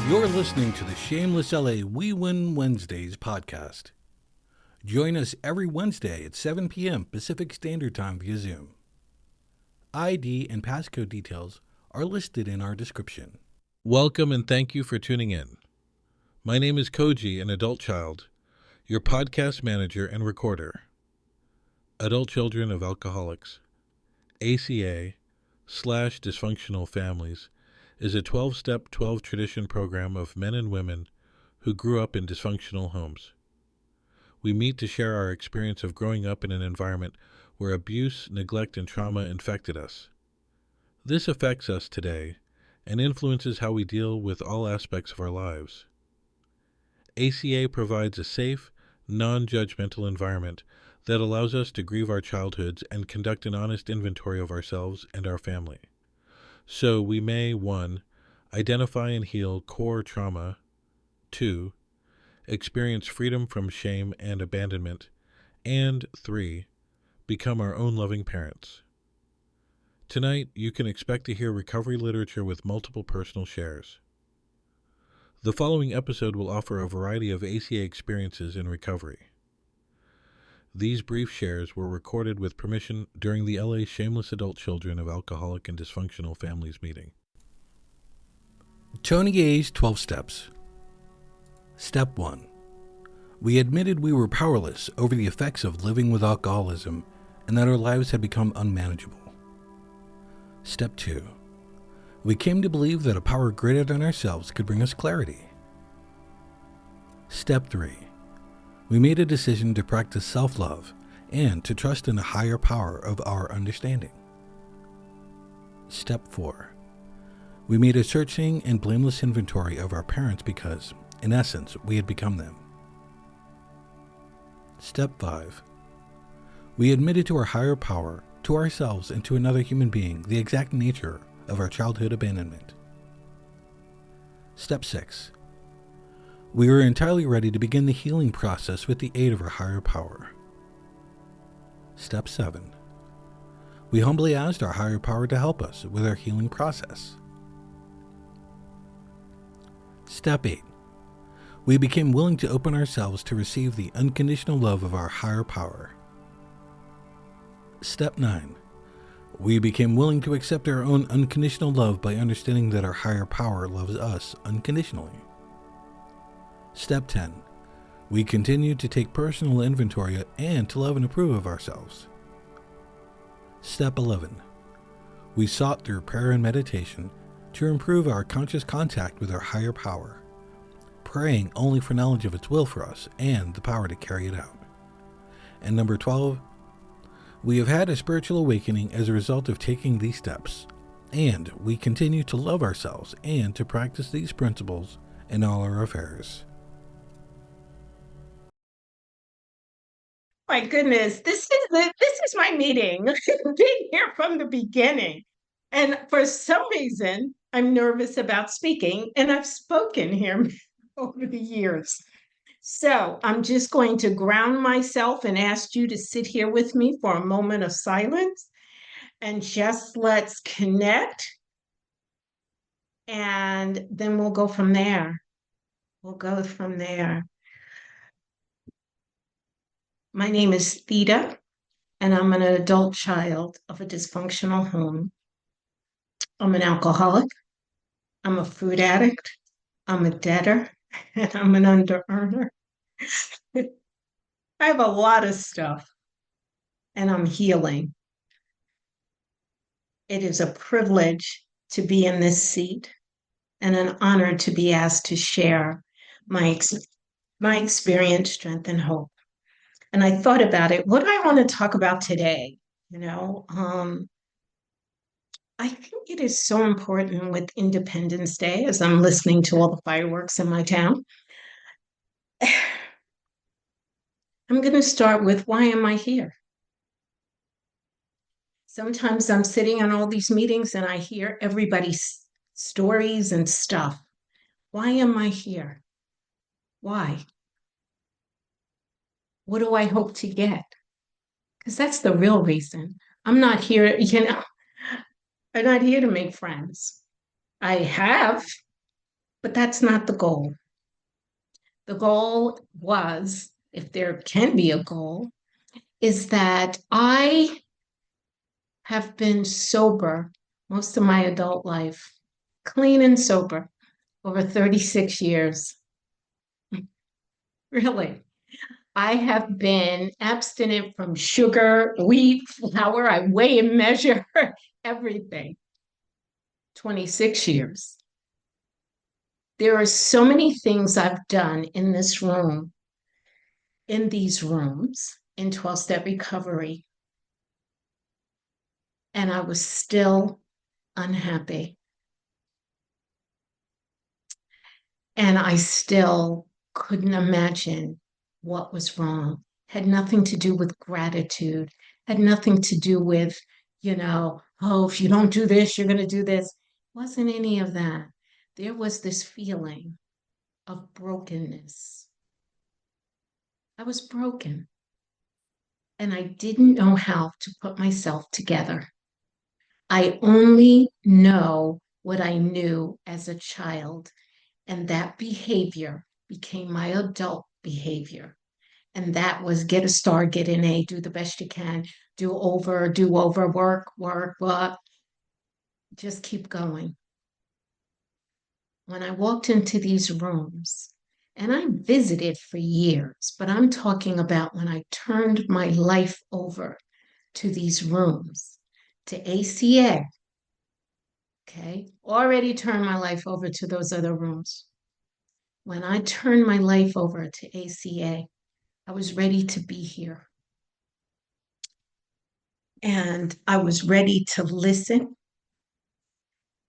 You're listening to the Shameless LA We Win Wednesdays podcast. Join us every Wednesday at 7 p.m. Pacific Standard Time via Zoom. ID and passcode details are listed in our description. Welcome and thank you for tuning in. My name is Koji, an adult child, your podcast manager and recorder. Adult Children of Alcoholics, ACA/Dysfunctional Families, is a 12-step, 12-tradition program of men and women who grew up in dysfunctional homes. We meet to share our experience of growing up in an environment where abuse, neglect, and trauma infected us. This affects us today and influences how we deal with all aspects of our lives. ACA provides a safe, non-judgmental environment that allows us to grieve our childhoods and conduct an honest inventory of ourselves and our family. So we may 1. Identify and heal core trauma, 2. Experience freedom from shame and abandonment, and 3. Become our own loving parents. Tonight, you can expect to hear recovery literature with multiple personal shares. The following episode will offer a variety of ACA experiences in recovery. These brief shares were recorded with permission during the LA Shameless Adult Children of Alcoholic and Dysfunctional Families meeting. Tony A's 12 Steps. Step 1. We admitted we were powerless over the effects of living with alcoholism and that our lives had become unmanageable. Step 2. We came to believe that a power greater than ourselves could bring us clarity. Step 3. We made a decision to practice self-love and to trust in a higher power of our understanding. Step 4. We made a searching and blameless inventory of our parents because, in essence, we had become them. Step 5. We admitted to our higher power, to ourselves, and to another human being the exact nature of our childhood abandonment. Step 6. We were entirely ready to begin the healing process with the aid of our higher power. Step 7. We humbly asked our higher power to help us with our healing process. Step 8. We became willing to open ourselves to receive the unconditional love of our higher power. Step 9. We became willing to accept our own unconditional love by understanding that our higher power loves us unconditionally. Step 10. We continued to take personal inventory and to love and approve of ourselves. Step 11. We sought through prayer and meditation to improve our conscious contact with our higher power, praying only for knowledge of its will for us and the power to carry it out. And number 12, we have had a spiritual awakening as a result of taking these steps, and we continue to love ourselves and to practice these principles in all our affairs. My goodness, this is my meeting. Been here from the beginning. And for some reason, I'm nervous about speaking, and I've spoken here over the years. So I'm just going to ground myself and ask you to sit here with me for a moment of silence and just let's connect. And then we'll go from there. My name is Theda, and I'm an adult child of a dysfunctional home. I'm an alcoholic. I'm a food addict. I'm a debtor, and I'm an under-earner. I have a lot of stuff, and I'm healing. It is a privilege to be in this seat and an honor to be asked to share my experience, strength, and hope. And I thought about it. What do I want to talk about today? I think it is so important with Independence Day as I'm listening to all the fireworks in my town. I'm going to start with, why am I here? Sometimes I'm sitting in all these meetings and I hear everybody's stories and stuff. Why am I here? Why? What do I hope to get? Because that's the real reason. I'm not here, I'm not here to make friends. I have, But that's not the goal. The goal was, if there can be a goal, is that I have been sober most of my adult life, clean and sober, over 36 years. Really. I have been abstinent from sugar, wheat, flour. I weigh and measure everything. 26 years. There are so many things I've done in this room, in these rooms, in 12-step recovery, and I was still unhappy. And I still couldn't imagine what was wrong. Had nothing to do with gratitude, had nothing to do with, oh, if you don't do this, you're going to do this. Wasn't any of that. There was this feeling of brokenness. I was broken and I didn't know how to put myself together. I only know what I knew as a child, and that behavior became my adult behavior. And that was get a star, get an A, do the best you can, do over, work, just keep going. When I walked into these rooms, and I visited for years, but I'm talking about when I turned my life over to these rooms, to ACA, okay, already turned my life over to those other rooms. When I turned my life over to ACA, I was ready to be here. And I was ready to listen.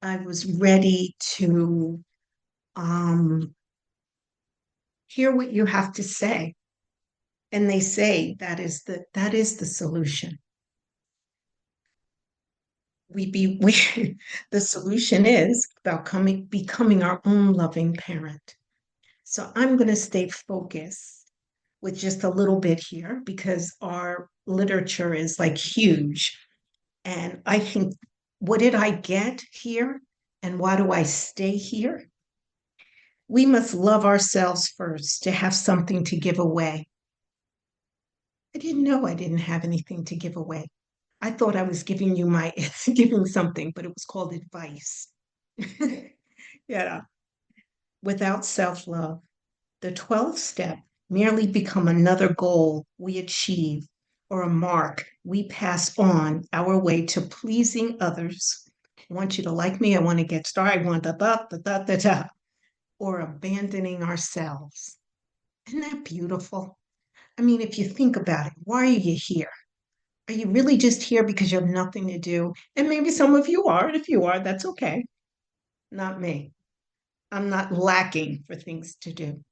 I was ready to um, hear what you have to say. And they say that is the solution. We the solution is about becoming our own loving parent. So I'm going to stay focused with just a little bit here because our literature is like huge. And I think, what did I get here? And why do I stay here? We must love ourselves first to have something to give away. I didn't know I didn't have anything to give away. I thought I was giving you my giving something, but it was called advice. Yeah. Without self-love, the 12th step merely become another goal we achieve or a mark we pass on our way to pleasing others. I want you to like me. I want to get started. I want da, or abandoning ourselves. Isn't that beautiful? I mean, if you think about it, why are you here? Are you really just here because you have nothing to do? And maybe some of you are. And if you are, that's okay. Not me. I'm not lacking for things to do.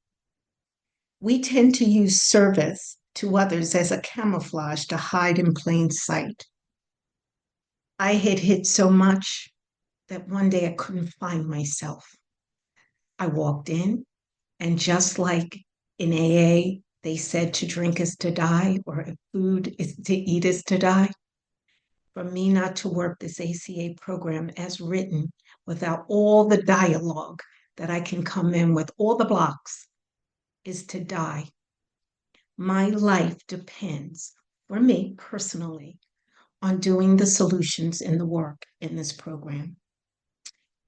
We tend to use service to others as a camouflage to hide in plain sight. I had hit so much that one day I couldn't find myself. I walked in, and just like in AA, they said to drink is to die, or if food is to eat is to die. For me not to work this ACA program as written without all the dialogue that I can come in with, all the blocks, is to die. My life depends, for me personally, on doing the solutions in the work in this program.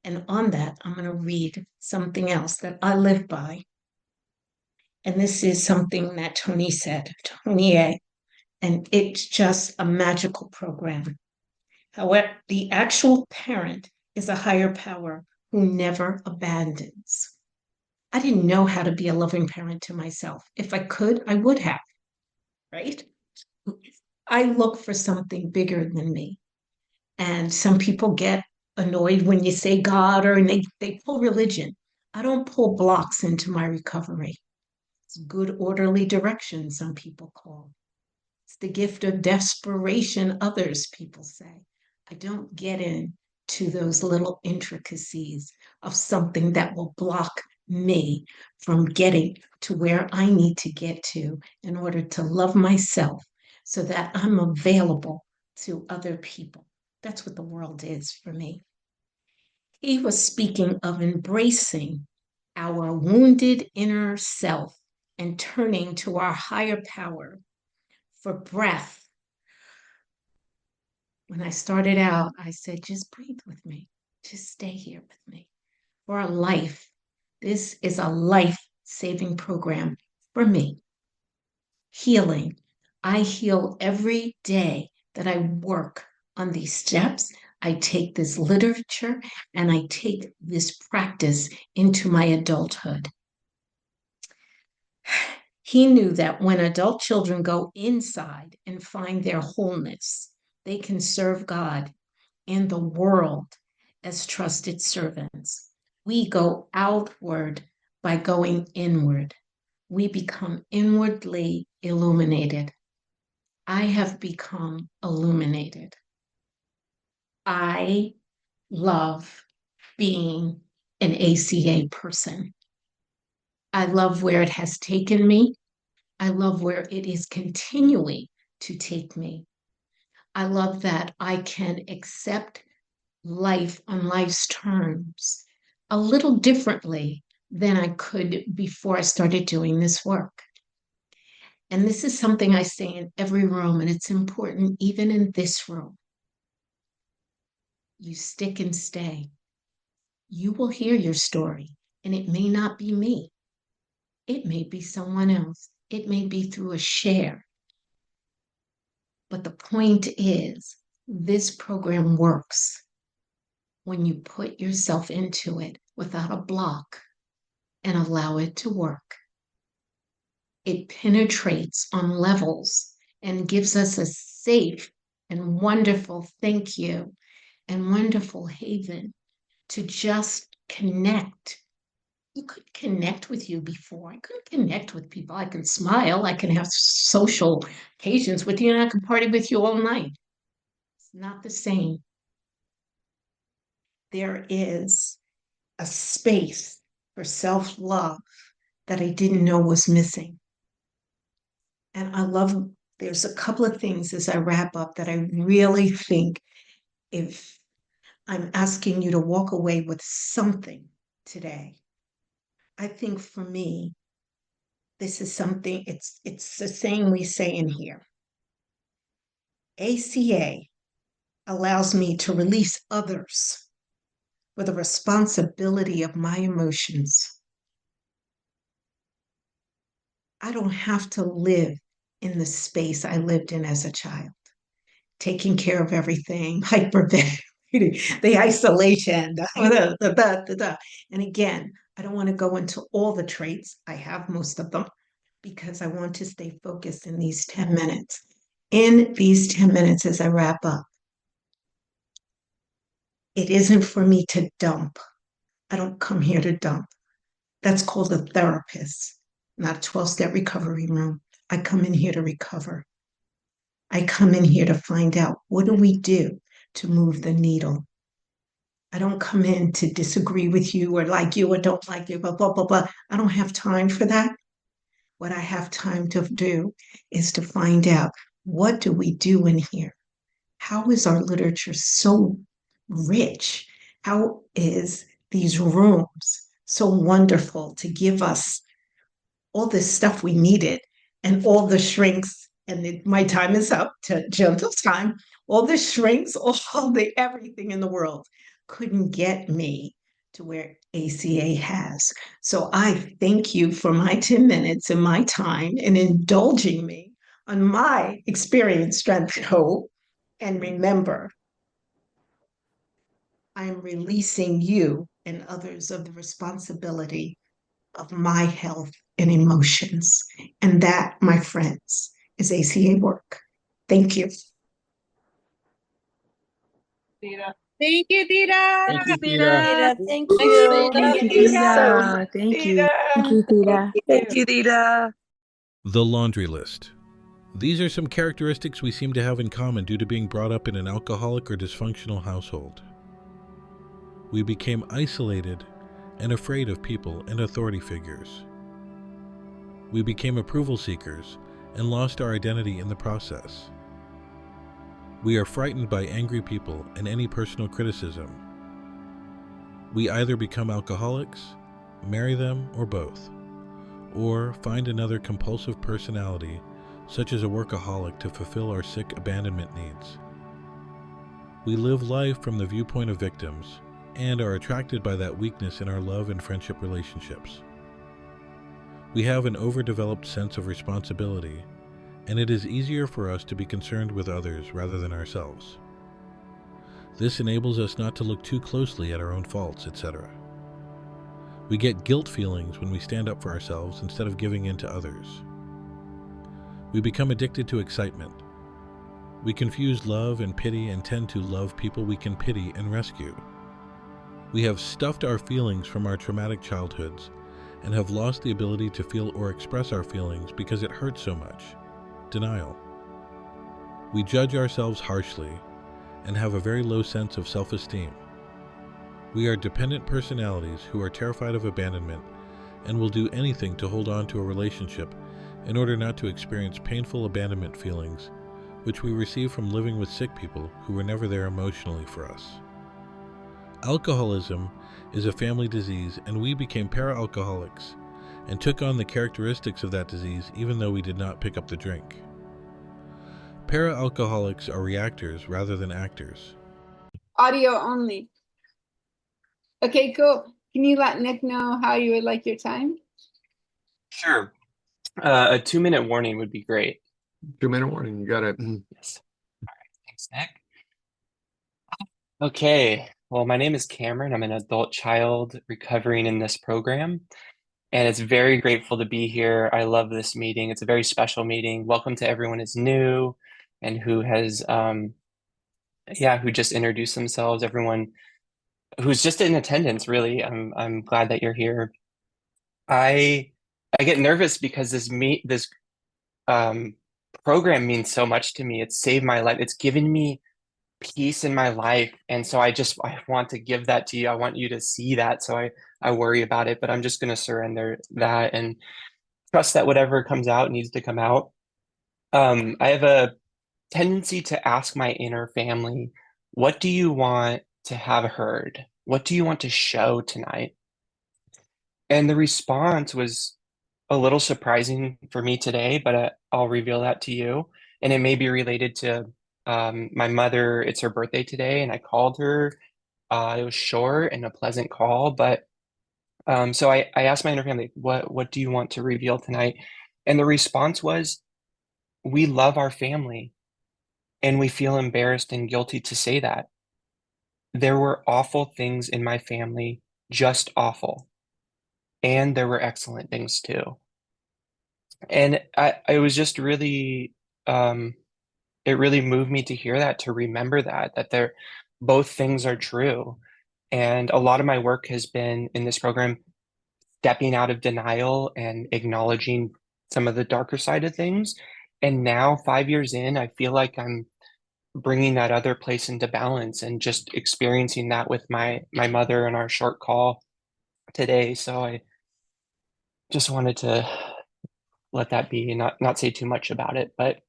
And on that, I'm going to read something else that I live by. And this is something that Tony said, Tony A. And it's just a magical program. However, the actual parent is a higher power who never abandons. I didn't know how to be a loving parent to myself. If I could, I would have, right? I look for something bigger than me. And some people get annoyed when you say God or they pull religion. I don't pull blocks into my recovery. It's good orderly direction, some people call. It's the gift of desperation, others people say. I don't get into those little intricacies of something that will block me from getting to where I need to get to in order to love myself so that I'm available to other people. That's what the world is for me. He was speaking of embracing our wounded inner self and turning to our higher power for breath. When I started out, I said, just breathe with me. Just stay here with me. For a life, this is a life-saving program for me. Healing. I heal every day that I work on these steps. I take this literature and I take this practice into my adulthood. He knew that when adult children go inside and find their wholeness, they can serve God and the world as trusted servants. We go outward by going inward. We become inwardly illuminated. I have become illuminated. I love being an ACA person. I love where it has taken me. I love where it is continuing to take me. I love that I can accept life on life's terms a little differently than I could before I started doing this work. And this is something I say in every room, and it's important even in this room. You stick and stay. You will hear your story, and it may not be me. It may be someone else. It may be through a share. But the point is, this program works when you put yourself into it without a block and allow it to work. It penetrates on levels and gives us a safe and wonderful thank you and wonderful haven to just connect. You could connect with you before. I couldn't connect with people. I can smile. I can have social occasions with you, and I can party with you all night. It's not the same. There is a space for self-love that I didn't know was missing. And I love, there's a couple of things as I wrap up that I really think if I'm asking you to walk away with something today, I think for me, this is something, it's the saying we say in here. ACA allows me to release others with the responsibility of my emotions. I don't have to live in the space I lived in as a child, taking care of everything, hyperventilating, the isolation, and again, I don't want to go into all the traits. I have most of them because I want to stay focused in these 10 minutes. In these 10 minutes, as I wrap up, it isn't for me to dump. I don't come here to dump. That's called a therapist, not a 12-step recovery room. I come in here to recover. I come in here to find out what do we do to move the needle. I don't come in to disagree with you or like you or don't like you, blah, blah, blah, blah. I don't have time for that. What I have time to do is to find out what do we do in here? How is our literature so rich? How is these rooms so wonderful to give us all this stuff we needed and all the shrinks, and my time is up to gentle time, all the shrinks, all the everything in the world couldn't get me to where ACA has. So I thank you for my 10 minutes and my time and indulging me on my experience, strength, and hope. And remember, I'm releasing you and others of the responsibility of my health and emotions. And that, my friends, is ACA work. Thank you. Theda. Thank you, Theda. Thank you, Theda. Theda. Thank Thank you. you. Thank Thank you you, so Theda. much, Thank you. Theda. Thank you, Theda. Thank you, Theda. The laundry list. These are some characteristics we seem to have in common due to being brought up in an alcoholic or dysfunctional household. We became isolated and afraid of people and authority figures. We became approval seekers and lost our identity in the process. We are frightened by angry people and any personal criticism. We either become alcoholics marry them, or both, or find another compulsive personality, such as a workaholic, to fulfill our sick abandonment needs. We live life from the viewpoint of victims and are attracted by that weakness in our love and friendship relationships. We have an overdeveloped sense of responsibility, and it is easier for us to be concerned with others rather than ourselves. This enables us not to look too closely at our own faults, etc. We get guilt feelings when we stand up for ourselves instead of giving in to others. We become addicted to excitement. We confuse love and pity and tend to love people we can pity and rescue. We have stuffed our feelings from our traumatic childhoods and have lost the ability to feel or express our feelings because it hurts so much. Denial. We judge ourselves harshly and have a very low sense of self-esteem. We are dependent personalities who are terrified of abandonment and will do anything to hold on to a relationship in order not to experience painful abandonment feelings, which we receive from living with sick people who were never there emotionally for us. Alcoholism is a family disease, and we became para-alcoholics and took on the characteristics of that disease even though we did not pick up the drink. Para-alcoholics are reactors rather than actors. Audio only. Okay, cool. Can you let Nick know how you would like your time? Sure. A 2-minute warning would be great. 2-minute warning, you got it. Yes. All right. Thanks, Nick. Okay. Well, my name is Cameron. I'm an adult child recovering in this program, and it's very grateful to be here. I love this meeting. It's a very special meeting. Welcome to everyone who's new and who has, who just introduced themselves. Everyone who's just in attendance, really. I'm glad that you're here. I get nervous because this program means so much to me. It's saved my life. It's given me peace in my life. And so I want to give that to you. I want you to see that. So I worry about it, but I'm just going to surrender that and trust that whatever comes out needs to come out. I have a tendency to ask my inner family, what do you want to have heard? What do you want to show tonight? And the response was a little surprising for me today, but I'll reveal that to you. And it may be related to my mother. It's her birthday today, and I called her. It was short and a pleasant call, but so I asked my inner family, what do you want to reveal tonight? And the response was, we love our family, and we feel embarrassed and guilty to say that. There were awful things in my family, just awful. And there were excellent things too. And I was just really, it really moved me to hear that, to remember that both things are true. And a lot of my work has been in this program, stepping out of denial and acknowledging some of the darker side of things. And now, 5 years in, I feel like I'm bringing that other place into balance and just experiencing that with my mother in our short call today. So I just wanted to let that be and not say too much about it. But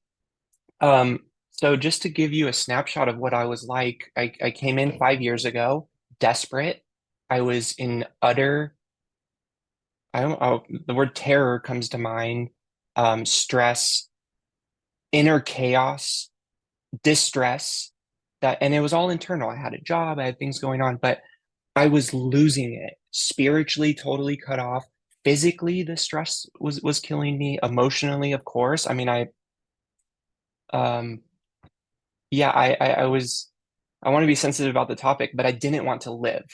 so just to give you a snapshot of what I was like, I came in 5 years ago, desperate. I was in utter, I don't know, the word terror comes to mind, stress, inner chaos, distress, and it was all internal. I had a job, I had things going on, but I was losing it. Spiritually, totally cut off. Physically, the stress was killing me. Emotionally, of course. I mean, I want to be sensitive about the topic, but I didn't want to live.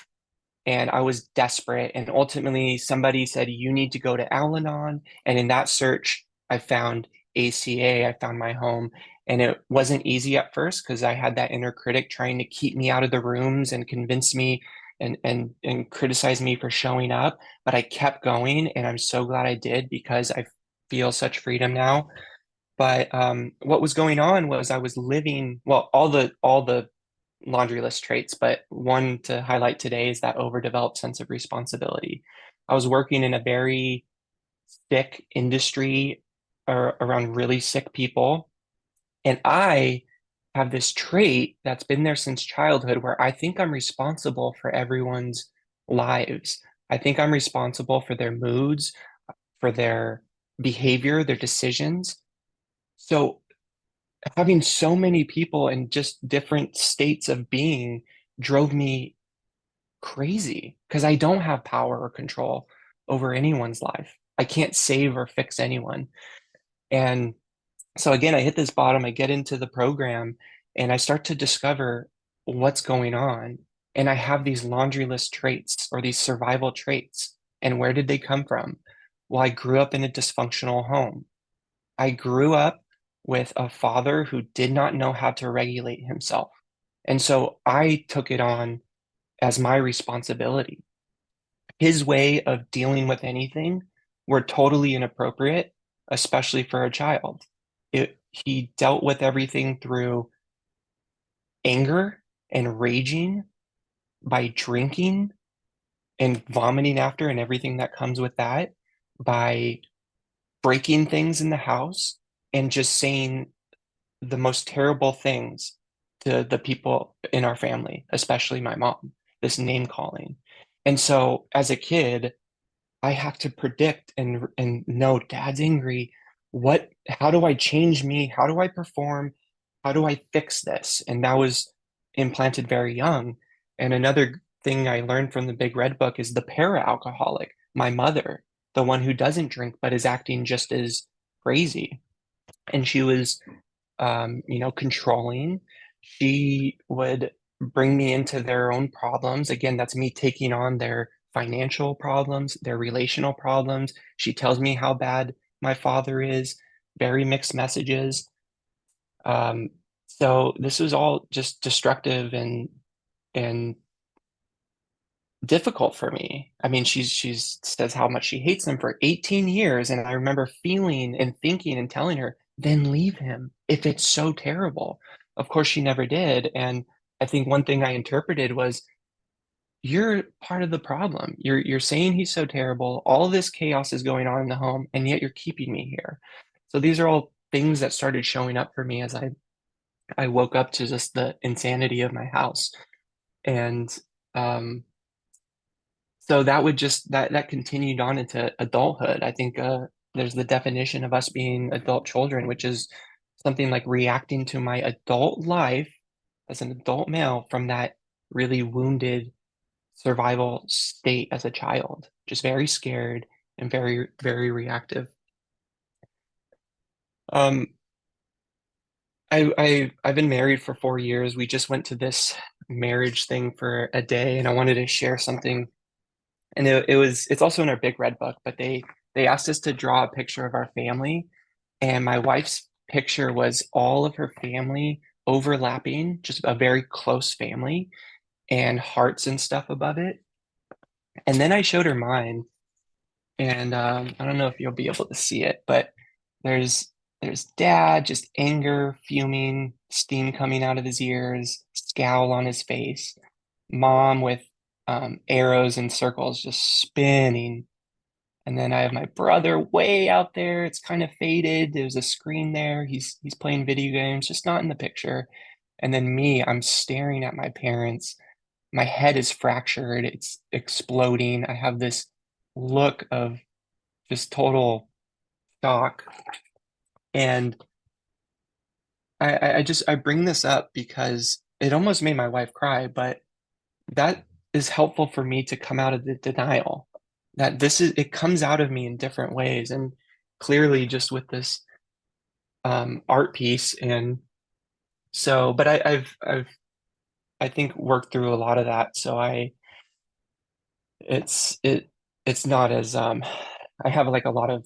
And I was desperate. And ultimately, somebody said, you need to go to Al-Anon. And in that search, I found ACA, I found my home. And it wasn't easy at first because I had that inner critic trying to keep me out of the rooms and convince me and criticize me for showing up. But I kept going, and I'm so glad I did because I feel such freedom now. But what was going on was I was living, well, all the laundry list traits, but one to highlight today is that overdeveloped sense of responsibility. I was working in a very sick industry around really sick people, and I have this trait that's been there since childhood where I think I'm responsible for everyone's lives. I think I'm responsible for their moods, for their behavior, their decisions. So having so many people in just different states of being drove me crazy because I don't have power or control over anyone's life. I can't save or fix anyone. And so again, I hit this bottom, I get into the program, and I start to discover what's going on. And I have these laundry list traits or these survival traits. And where did they come from? Well, I grew up in a dysfunctional home. I grew up with a father who did not know how to regulate himself. And so I took it on as my responsibility. His way of dealing with anything were totally inappropriate, especially for a child. He dealt with everything through anger and raging, by drinking and vomiting after and everything that comes with that, by breaking things in the house and just saying the most terrible things to the people in our family, especially my mom, this name calling. And so as a kid, I have to predict and know dad's angry. How do I change me? How do I perform? How do I fix this? And that was implanted very young. And another thing I learned from the Big Red Book is the para-alcoholic, my mother, the one who doesn't drink but is acting just as crazy. And she was controlling. She would bring me into their own problems. Again, that's me taking on their financial problems, their relational problems. She tells me how bad my father is, very mixed messages. So this was all just destructive and difficult for me. I mean, she's says how much she hates him for 18 years, and I remember feeling and thinking and telling her, then leave him if it's so terrible. Of course, she never did, and I think one thing I interpreted was, you're part of the problem. You're saying he's so terrible. All this chaos is going on in the home, and yet you're keeping me here. So these are all things that started showing up for me as I woke up to just the insanity of my house. And so that would just that continued on into adulthood. I think there's the definition of us being adult children, which is something like reacting to my adult life as an adult male from that really wounded survival state as a child, just very scared and very, very reactive. Um, I've been married for 4 years. We just went to this marriage thing for a day, and I wanted to share something. And it's also in our Big Red Book, but they asked us to draw a picture of our family, and my wife's picture was all of her family overlapping, just a very close family, and hearts and stuff above it. And then I showed her mine, and I don't know if you'll be able to see it, but there's dad, just anger, fuming, steam coming out of his ears, scowl on his face. Mom with arrows and circles just spinning. And then I have my brother way out there. It's kind of faded. There's a screen there. He's playing video games, just not in the picture. And then me, I'm staring at my parents. My head is fractured. It's exploding. I have this look of just total shock. And I bring this up because it almost made my wife cry, but that is helpful for me to come out of the denial. That it comes out of me in different ways, and clearly just with this art piece. And so, but I've I think worked through a lot of that. So it's it's not as I have like a lot of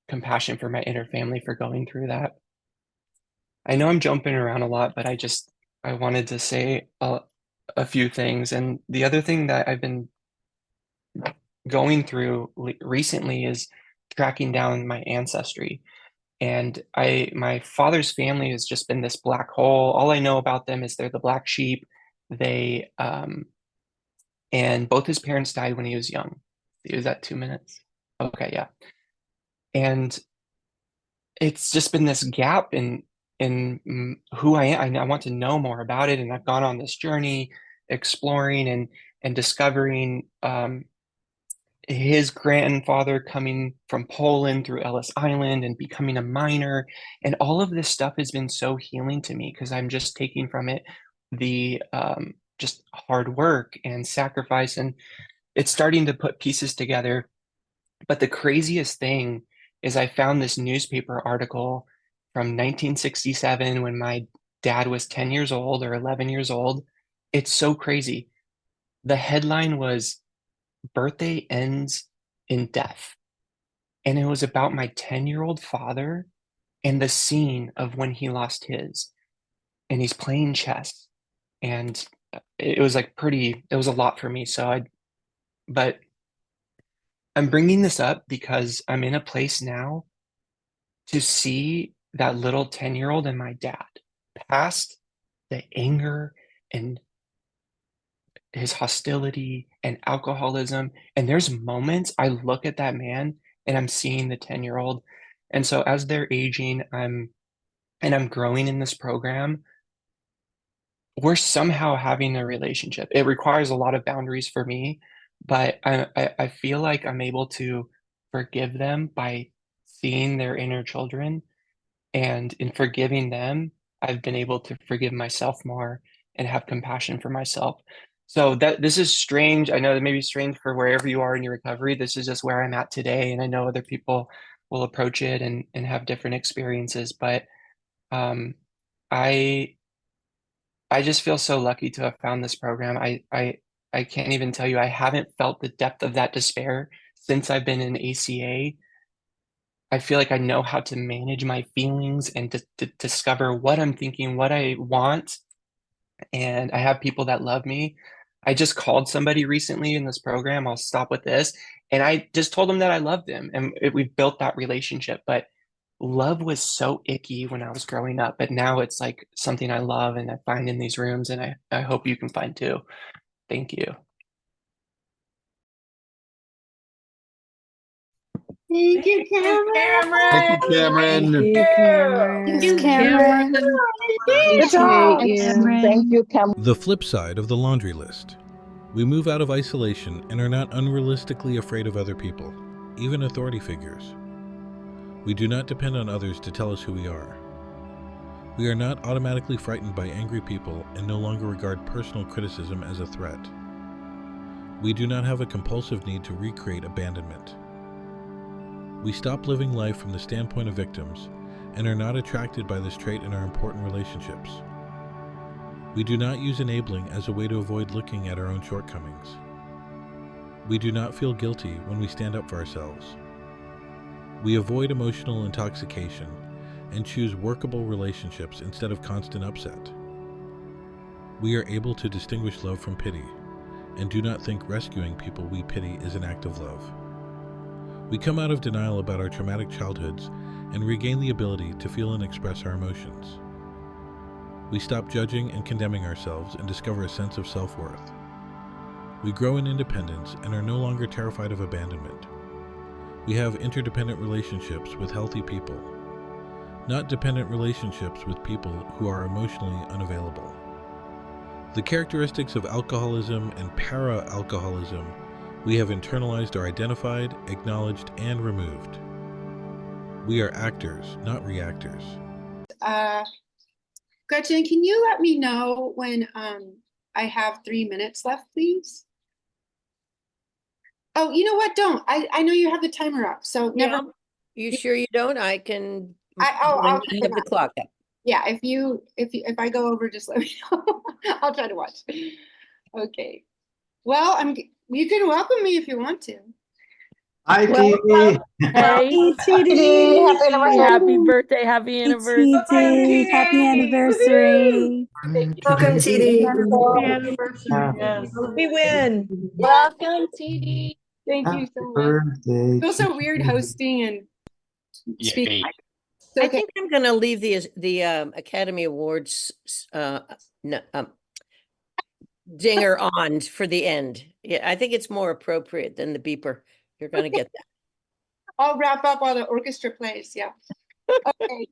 compassion for my inner family for going through that. I know I'm jumping around a lot, but I wanted to say a few things. And the other thing that I've been going through recently is tracking down my ancestry. And my father's family has just been this black hole. All I know about them is they're the black sheep. They and both his parents died when he was young. Is that 2 minutes? Okay, yeah. And it's just been this gap in who I am. I want to know more about it, and I've gone on this journey exploring and discovering his grandfather coming from Poland through Ellis Island and becoming a miner. And all of this stuff has been so healing to me because I'm just taking from it the just hard work and sacrifice. And it's starting to put pieces together. But the craziest thing is I found this newspaper article from 1967 when my dad was 10 years old or 11 years old. It's so crazy. The headline was Birthday Ends in Death. And it was about my 10-year-old father and the scene of when he lost his. And he's playing chess. And it was like it was a lot for me. But I'm bringing this up because I'm in a place now to see that little 10-year-old and my dad past the anger and his hostility and alcoholism. And there's moments I look at that man and I'm seeing the 10-year-old. And so as they're aging, I'm growing in this program. We're somehow having a relationship. It requires a lot of boundaries for me, but I feel like I'm able to forgive them by seeing their inner children. And in forgiving them, I've been able to forgive myself more and have compassion for myself. So that this is strange. I know that may be strange for wherever you are in your recovery. This is just where I'm at today. And I know other people will approach it and have different experiences. But um, I I just feel so lucky to have found this program. I can't even tell you, I haven't felt the depth of that despair since I've been in ACA. I feel like I know how to manage my feelings and to discover what I'm thinking, what I want, and I have people that love me. I just called somebody recently in this program. I'll stop with this. And I just told them that I loved them and we've built that relationship. But love was so icky when I was growing up, but now it's like something I love and I find in these rooms, and I hope you can find too. Thank you. Thank you, Cameron. Thank you, Cameron. Thank you, Cameron. Thank you, Cameron. Good job. Thank you, Cameron. The flip side of the laundry list. We move out of isolation and are not unrealistically afraid of other people, even authority figures. We do not depend on others to tell us who we are. We are not automatically frightened by angry people and no longer regard personal criticism as a threat. We do not have a compulsive need to recreate abandonment. We stop living life from the standpoint of victims and are not attracted by this trait in our important relationships. We do not use enabling as a way to avoid looking at our own shortcomings. We do not feel guilty when we stand up for ourselves. We avoid emotional intoxication and choose workable relationships instead of constant upset. We are able to distinguish love from pity and do not think rescuing people we pity is an act of love. We come out of denial about our traumatic childhoods and regain the ability to feel and express our emotions. We stop judging and condemning ourselves and discover a sense of self-worth. We grow in independence and are no longer terrified of abandonment. We have interdependent relationships with healthy people, not dependent relationships with people who are emotionally unavailable. The characteristics of alcoholism and para-alcoholism we have internalized are identified, acknowledged, and removed. We are actors, not reactors. Gretchen, can you let me know when I have 3 minutes left, please? Oh, you know what? Don't. I know you have the timer up, so never. You sure you don't? I can. I'll have check the it out. clock up. Yeah, if I go over, just let me know. I'll try to watch. Okay. Well, you can welcome me if you want to. Hi, Well, TV. Hey, TD, happy anniversary. Birthday, happy anniversary. Happy anniversary. Welcome, TD. Happy anniversary. Yes. We win. Welcome, TD. Thank you Happy so much. birthday. It feels so weird hosting and speaking. I Okay. think I'm going to leave the Academy Awards dinger on for the end. Yeah, I think it's more appropriate than the beeper. You're going to get that. I'll wrap up while the orchestra plays. Yeah. Okay.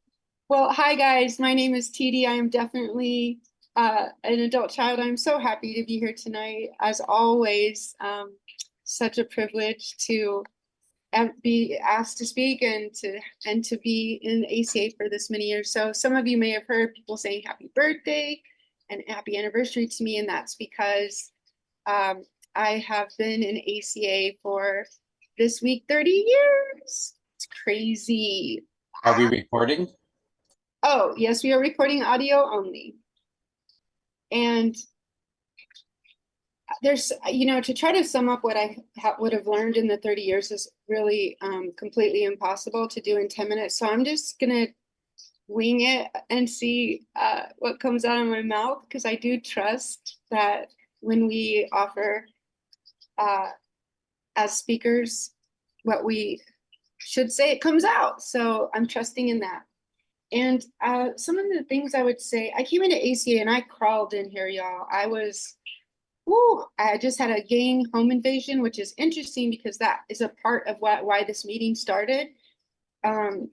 Well, hi guys. My name is TD. I am definitely an adult child. I'm so happy to be here tonight. As always, such a privilege to be asked to speak and to be in ACA for this many years. So some of you may have heard people saying happy birthday and happy anniversary to me, and that's because I have been in ACA for this week 30 years. It's crazy. Are we recording? Oh, yes, we are recording audio only. And there's, to try to sum up what I would have learned in the 30 years is really completely impossible to do in 10 minutes. So I'm just going to wing it and see what comes out of my mouth, because I do trust that when we offer as speakers what we should say, it comes out. So I'm trusting in that. And some of the things I would say, I came into ACA and I crawled in here, y'all. I just had a gang home invasion, which is interesting because that is a part of why this meeting started. It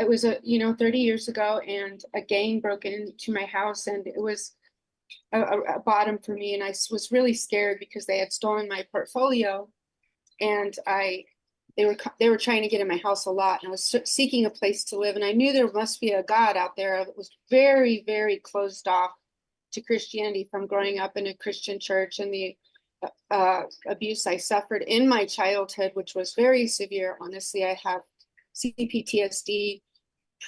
was 30 years ago, and a gang broke into my house, and it was a bottom for me. And I was really scared because they had stolen my portfolio, and they were trying to get in my house a lot, and I was seeking a place to live. And I knew there must be a God out there. It was very, very closed off to Christianity from growing up in a Christian church, and the abuse I suffered in my childhood, which was very severe. Honestly, I have CPTSD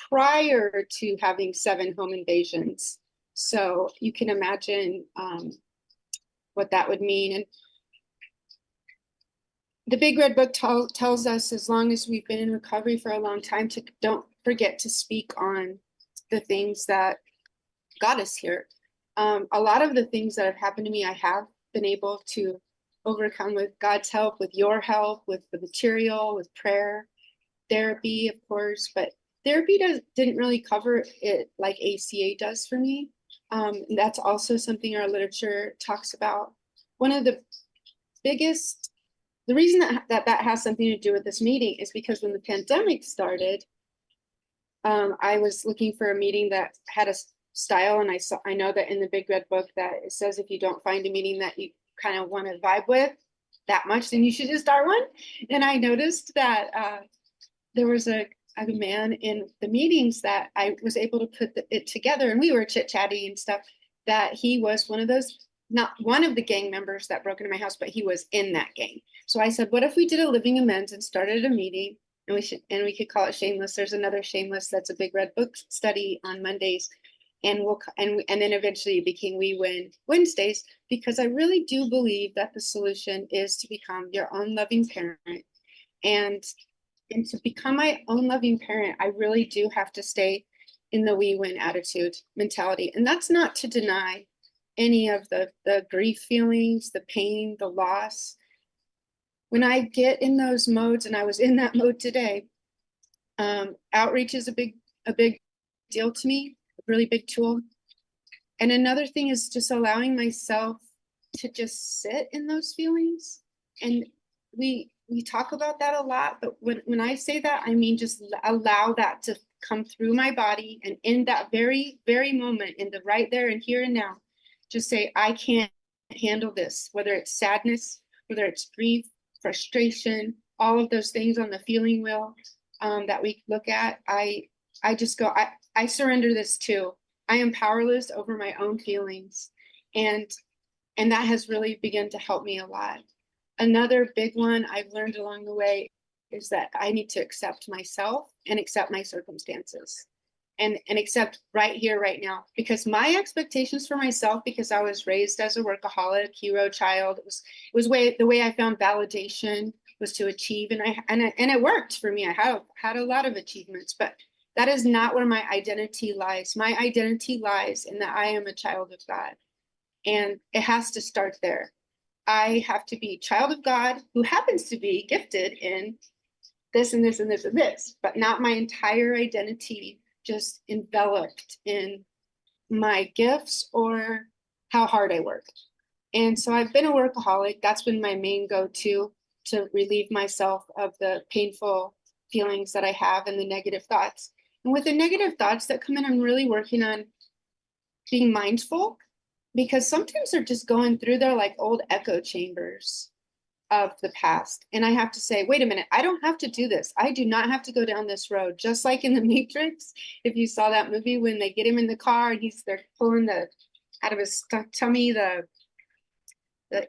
prior to having 7 home invasions. So you can imagine what that would mean. And the Big Red Book tells us, as long as we've been in recovery for a long time, to don't forget to speak on the things that got us here. A lot of the things that have happened to me, I have been able to overcome with God's help, with your help, with the material, with prayer, therapy, of course. But therapy didn't really cover it like ACA does for me. That's also something our literature talks about. One of the biggest, the reason that has something to do with this meeting is because when the pandemic started, I was looking for a meeting that had a style, and I know that in the Big Red Book that it says if you don't find a meeting that you kind of want to vibe with that much, then you should just start one. And I noticed that there was a man in the meetings that I was able to put it together, and we were chit-chatting and stuff, that he was one of those, not one of the gang members that broke into my house, but he was in that gang. So I said, what if we did a living amends and started a meeting, and we could call it Shameless. There's another Shameless that's a Big Red Book study on Mondays. And then eventually it became We Win Wednesdays, because I really do believe that the solution is to become your own loving parent. And to become my own loving parent, I really do have to stay in the we win attitude mentality. And that's not to deny any of the grief feelings, the pain, the loss. When I get in those modes, and I was in that mode today, outreach is a big deal to me. Really big tool. And another thing is just allowing myself to just sit in those feelings. And we talk about that a lot, but when I say that, I mean just allow that to come through my body, and in that very, very moment, in the right there and here and now, just say, I can't handle this, whether it's sadness, whether it's grief, frustration, all of those things on the feeling wheel that we look at. I just go, I surrender this too. I am powerless over my own feelings. And that has really begun to help me a lot. Another big one I've learned along the way is that I need to accept myself and accept my circumstances and accept right here, right now, because my expectations for myself, because I was raised as a workaholic, hero child, it was the way I found validation was to achieve. And it worked for me. I have had a lot of achievements, but that is not where my identity lies. My identity lies in that I am a child of God. And it has to start there. I have to be a child of God who happens to be gifted in this and this and this and this, but not my entire identity just enveloped in my gifts or how hard I work. And so I've been a workaholic. That's been my main go-to to relieve myself of the painful feelings that I have and the negative thoughts. And with the negative thoughts that come in, I'm really working on being mindful, because sometimes they're just going through there like old echo chambers. of the past. And I have to say, wait a minute, I don't have to do this. I do not have to go down this road. Just like in the Matrix, if you saw that movie when they get him in the car and they're pulling out of his tummy, the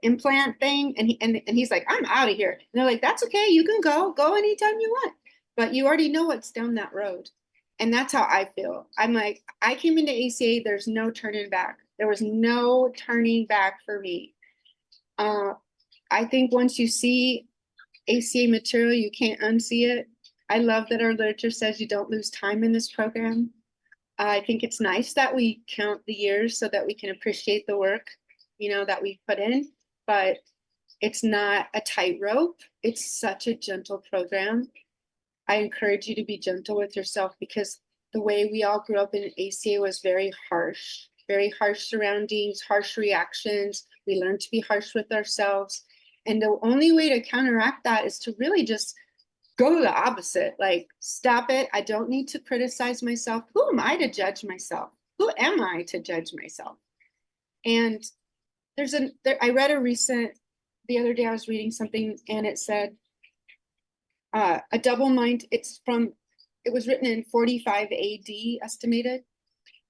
implant thing, and he's like, I'm out of here. And they're like, that's okay, you can go anytime you want. But you already know what's down that road. And that's how I feel. I'm like, I came into ACA, there's no turning back. There was no turning back for me. I think once you see ACA material, you can't unsee it. I love that our literature says you don't lose time in this program. I think it's nice that we count the years so that we can appreciate the work, that we put in, but it's not a tightrope. It's such a gentle program. I encourage you to be gentle with yourself, because the way we all grew up in ACA was very harsh surroundings, harsh reactions. We learned to be harsh with ourselves. And the only way to counteract that is to really just go to the opposite. Like, stop it. I don't need to criticize myself. Who am I to judge myself? Who am I to judge myself? And I read the other day I was reading something, and it said, a double mind, it was written in 45 AD estimated.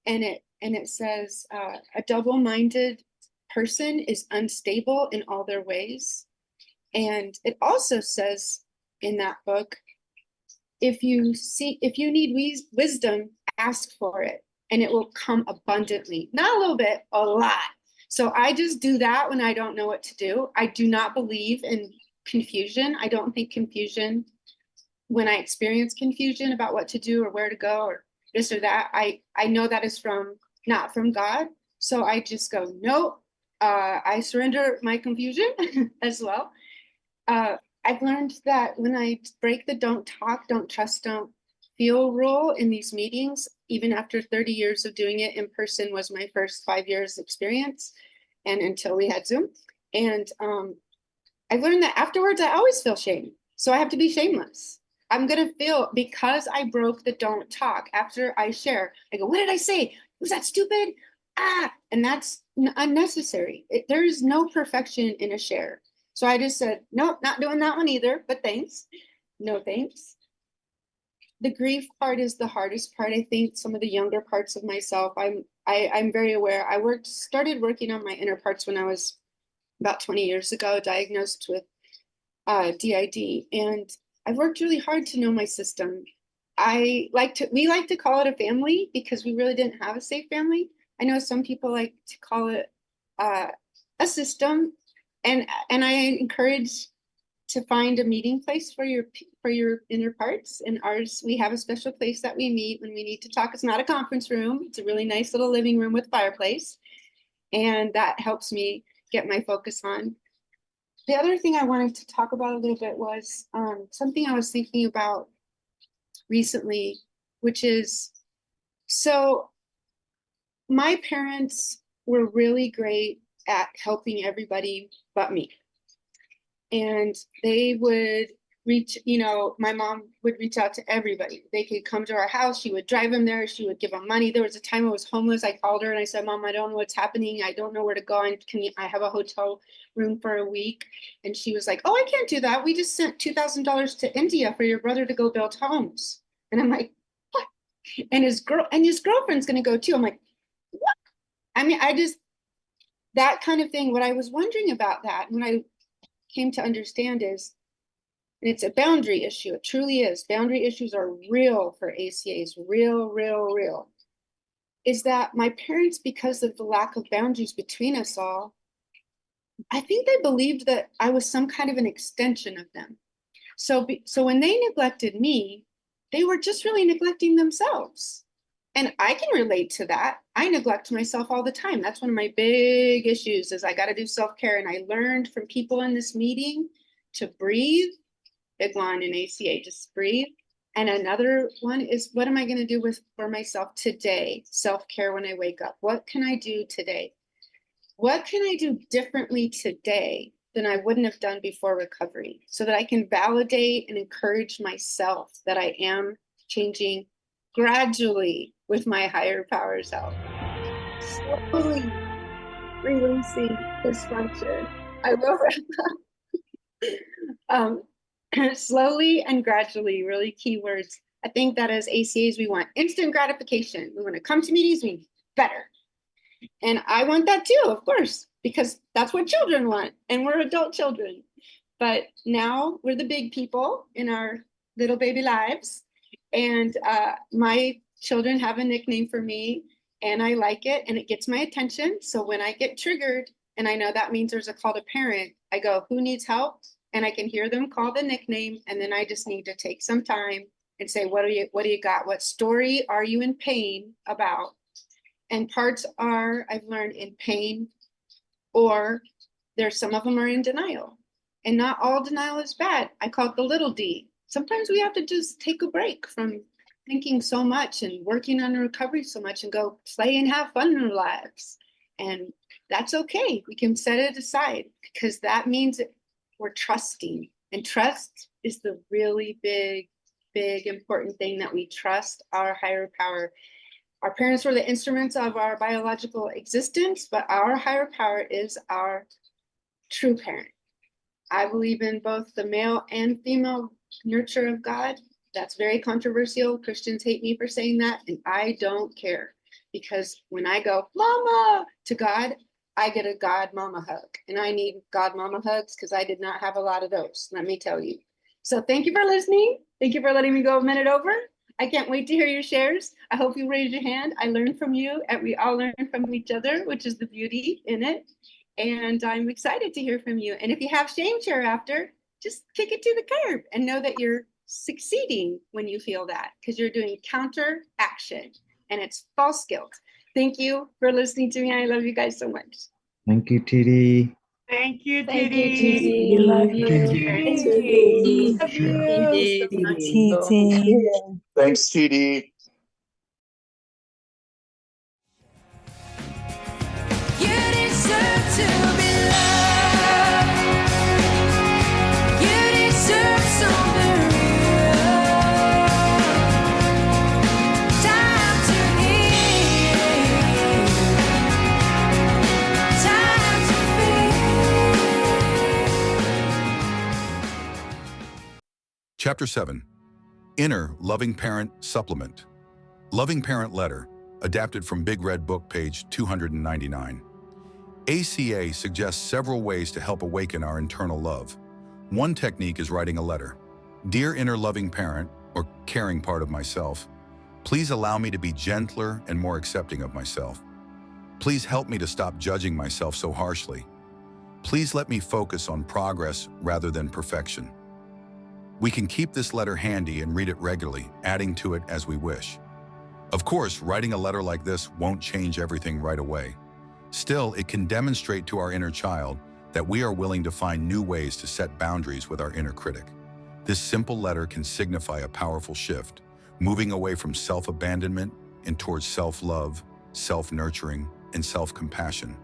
And it says, a double-minded person is unstable in all their ways. And it also says in that book, if you need wisdom, ask for it, and it will come abundantly. Not a little bit, a lot. So I just do that when I don't know what to do. I do not believe in confusion. I don't think confusion, when I experience confusion about what to do or where to go or this or that, I know that is not from God. So I just go, no, I surrender my confusion as well. I've learned that when I break the don't talk, don't trust, don't feel rule in these meetings, even after 30 years of doing it in person was my first 5 years experience, and until we had Zoom. And I've learned that afterwards, I always feel shame. So I have to be shameless. I'm going to feel, because I broke the don't talk, after I share, I go, what did I say? Was that stupid? And that's unnecessary. There is no perfection in a share. So I just said, nope, not doing that one either, but thanks. No thanks. The grief part is the hardest part. I think some of the younger parts of myself, I'm very aware. I started working on my inner parts when I was about 20 years ago, diagnosed with DID. And I've worked really hard to know my system. We like to call it a family, because we really didn't have a safe family. I know some people like to call it a system, and I encourage to find a meeting place for your inner parts. And ours, we have a special place that we meet when we need to talk. It's not a conference room. It's a really nice little living room with fireplace, and that helps me get my focus on. The other thing I wanted to talk about a little bit was something I was thinking about recently, which is, so my parents were really great at helping everybody but me. And they would my mom would reach out to everybody. They could come to our house. She would drive them there. She would give them money. There was a time I was homeless. I called her and I said, Mom, I don't know what's happening. I don't know where to go. I have a hotel room for a week? And she was like, oh, I can't do that. We just sent $2,000 to India for your brother to go build homes. And I'm like, what? And his girlfriend's going to go too. I'm like, what? I mean, that kind of thing. What I was wondering about that, when I came to understand is, and it's a boundary issue. It truly is. Boundary issues are real for ACAs, real. Is that my parents, because of the lack of boundaries between us all, I think they believed that I was some kind of an extension of them. So when they neglected me, they were just really neglecting themselves. And I can relate to that. I neglect myself all the time. That's one of my big issues, is I got to do self-care. And I learned from people in this meeting to breathe. Big one in ACA, just breathe. And another one is, what am I going to do for myself today? Self-care when I wake up. What can I do today? What can I do differently today than I wouldn't have done before recovery, so that I can validate and encourage myself that I am changing gradually with my higher power's help. Slowly releasing dysfunction. I will wrap up. Um, slowly and gradually, really key words. I think that as ACAs, we want instant gratification. We want to come to meetings, we need better. And I want that too, of course, because that's what children want, and we're adult children. But now we're the big people in our little baby lives. And my children have a nickname for me, and I like it, and it gets my attention. So when I get triggered, and I know that means there's a call to parent, I go, who needs help? And I can hear them call the nickname, and then I just need to take some time and say, what do you got? What story are you in pain about? And parts are, I've learned, in pain, or there's some of them are in denial. And not all denial is bad. I call it the little D. Sometimes we have to just take a break from thinking so much and working on recovery so much and go play and have fun in our lives. And that's okay. We can set it aside, because that means that we're trusting. And trust is the really big, important thing, that we trust our higher power. Our parents were the instruments of our biological existence, but our higher power is our true parent. I believe in both the male and female nurture of God. That's very controversial. Christians hate me for saying that, and I don't care, because when I go, Mama, to God, I get a God Mama hug, and I need God Mama hugs because I did not have a lot of those, let me tell you. So thank you for listening. Thank you for letting me go a minute over. I can't wait to hear your shares. I hope you raise your hand. I learn from you, and we all learn from each other, which is the beauty in it. And I'm excited to hear from you. And if you have shame share after, just kick it to the curb and know that you're succeeding when you feel that, because you're doing counter action, and it's false guilt. Thank you for listening to me. I love you guys so much. Thank you, TD. Thank you, Thank you, Didi. TD. Love you. Thank Thank you. you. Love Thank you. you so much. TT. Thanks, TD. You deserve to be loved. You deserve something real. Time to heal. Time to feel. Chapter 7. Inner Loving Parent Supplement. Loving Parent Letter, adapted from Big Red Book, page 299. ACA suggests several ways to help awaken our internal love. One technique is writing a letter. Dear inner loving parent, or caring part of myself, please allow me to be gentler and more accepting of myself. Please help me to stop judging myself so harshly. Please let me focus on progress rather than perfection. We can keep this letter handy and read it regularly, adding to it as we wish. Of course, writing a letter like this won't change everything right away. Still, it can demonstrate to our inner child that we are willing to find new ways to set boundaries with our inner critic. This simple letter can signify a powerful shift, moving away from self-abandonment and towards self-love, self-nurturing, and self-compassion,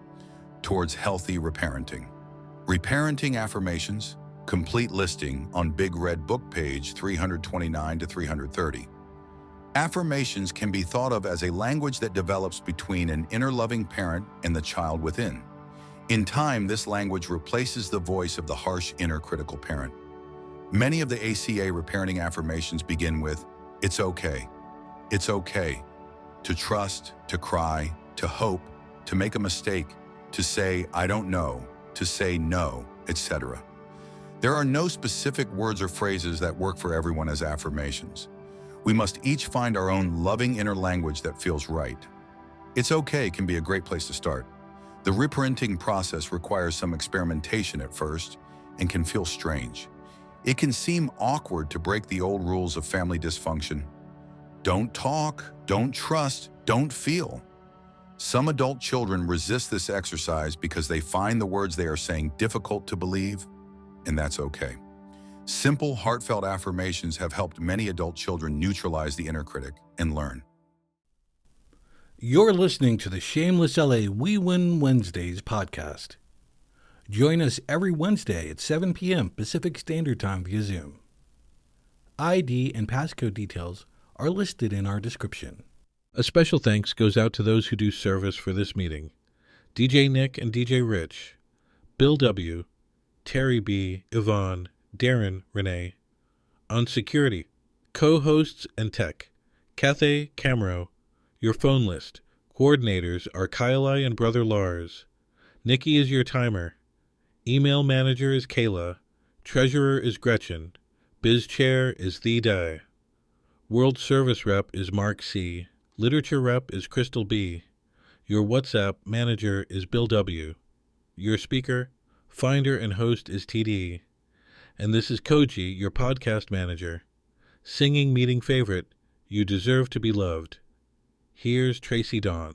towards healthy reparenting. Reparenting affirmations, complete listing on Big Red Book, page 329 to 330. Affirmations can be thought of as a language that develops between an inner loving parent and the child within. In time, this language replaces the voice of the harsh inner critical parent. Many of the ACA reparenting affirmations begin with, it's okay, to trust, to cry, to hope, to make a mistake, to say, I don't know, to say no, etc. There are no specific words or phrases that work for everyone as affirmations. We must each find our own loving inner language that feels right. It's okay can be a great place to start. The reparenting process requires some experimentation at first and can feel strange. It can seem awkward to break the old rules of family dysfunction. Don't talk, don't trust, don't feel. Some adult children resist this exercise because they find the words they are saying difficult to believe, and that's okay. Simple, heartfelt affirmations have helped many adult children neutralize the inner critic and learn. You're listening to the Shameless LA We Win Wednesdays podcast. Join us every Wednesday at 7 p.m. Pacific Standard Time via Zoom. ID and passcode details are listed in our description. A special thanks goes out to those who do service for this meeting: DJ Nick and DJ Rich, Bill W., Terry B., Yvonne, Darren, Renee. On security, co-hosts and tech, Cathay, Camero. Your phone list. Coordinators are Kylie and brother Lars. Nikki is your timer. Email manager is Kayla. Treasurer is Gretchen. Biz chair is Theda. World service rep is Mark C. Literature rep is Crystal B. Your WhatsApp manager is Bill W. Your speaker, finder, and host is TD. And this is Koji, your podcast manager. Singing meeting favorite, You Deserve to Be Loved. Here's Tracy Dawn.